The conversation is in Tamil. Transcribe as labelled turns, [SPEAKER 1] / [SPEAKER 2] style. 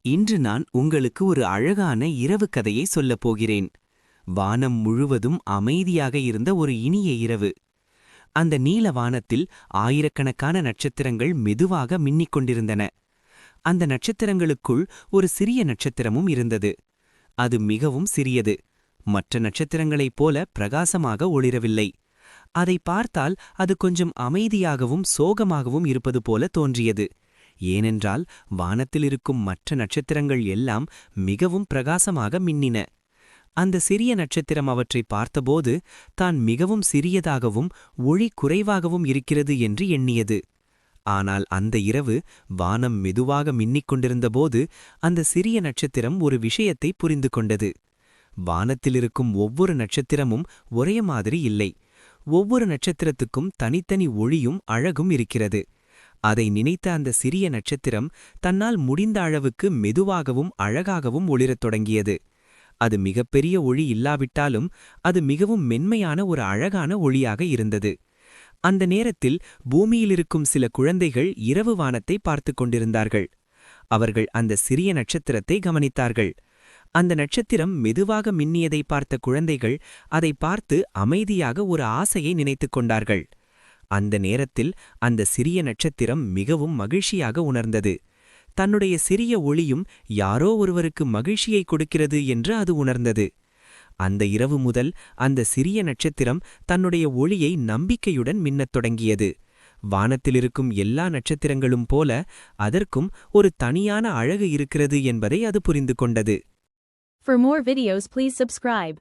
[SPEAKER 1] இன்று நான் உங்களுக்கு ஒரு அழகான இரவு கதையை சொல்லப் போகிறேன். வானம் முழுவதும் அமைதியாக இருந்த ஒரு இனிய இரவு. அந்த நீல வானத்தில் ஆயிரக்கணக்கான நட்சத்திரங்கள் மெதுவாக மின்னிக் கொண்டிருந்தன. அந்த நட்சத்திரங்களுக்குள் ஒரு சிறிய நட்சத்திரமும் இருந்தது. அது மிகவும் சிறியது. மற்ற நட்சத்திரங்களைப் போல பிரகாசமாக ஒளிரவில்லை. அதை பார்த்தால் அது கொஞ்சம் அமைதியாகவும் சோகமாகவும் இருப்பது போல தோன்றியது. ஏனென்றால் வானத்தில் இருக்கும் மற்ற நட்சத்திரங்கள் எல்லாம் மிகவும் பிரகாசமாக மின்னின. அந்த சிறிய நட்சத்திரம் அவற்றை பார்த்தபோது தான் மிகவும் சிறியதாகவும் ஒளி குறைவாகவும் இருக்கிறது என்று எண்ணியது. ஆனால் அந்த இரவு வானம் மெதுவாக மின்னிக் கொண்டிருந்தபோது அந்த சிறிய நட்சத்திரம் ஒரு விஷயத்தை புரிந்து கொண்டது. வானத்திலிருக்கும் ஒவ்வொரு நட்சத்திரமும் ஒரே மாதிரி இல்லை. ஒவ்வொரு நட்சத்திரத்துக்கும் தனித்தனி ஒளியும் அழகும் இருக்கிறது. அதை நினைத்த அந்த சிறிய நட்சத்திரம் தன்னால் முடிந்த அளவுக்கு மெதுவாகவும் அழகாகவும் ஒளிரத் தொடங்கியது. அது மிகப்பெரிய ஒளி இல்லாவிட்டாலும் அது மிகவும் மென்மையான ஒரு அழகான ஒளியாக இருந்தது. அந்த நேரத்தில் பூமியிலிருக்கும் சில குழந்தைகள் இரவு வானத்தை பார்த்து கொண்டிருந்தார்கள். அவர்கள் அந்த சிறிய நட்சத்திரத்தை கவனித்தார்கள். அந்த நட்சத்திரம் மெதுவாக மின்னியதை பார்த்த குழந்தைகள் அதை பார்த்து அமைதியாக ஒரு ஆசையை நினைத்துக் கொண்டார்கள். அந்த நேரத்தில் அந்த சிறிய நட்சத்திரம் மிகவும் மகிழ்ச்சியாக உணர்ந்தது. தன்னுடைய சிறிய ஒளியும் யாரோ ஒருவருக்கு மகிழ்ச்சியை கொடுக்கிறது என்று அது உணர்ந்தது. அந்த இரவு முதல் அந்த சிறிய நட்சத்திரம் தன்னுடைய ஒளியை நம்பிக்கையுடன் மின்னத் தொடங்கியது. வானத்திலிருக்கும் எல்லா நட்சத்திரங்களும் போல அதற்கும் ஒரு தனியான அழகு இருக்கிறது என்பதை அது புரிந்து கொண்டது.
[SPEAKER 2] For more videos, please subscribe.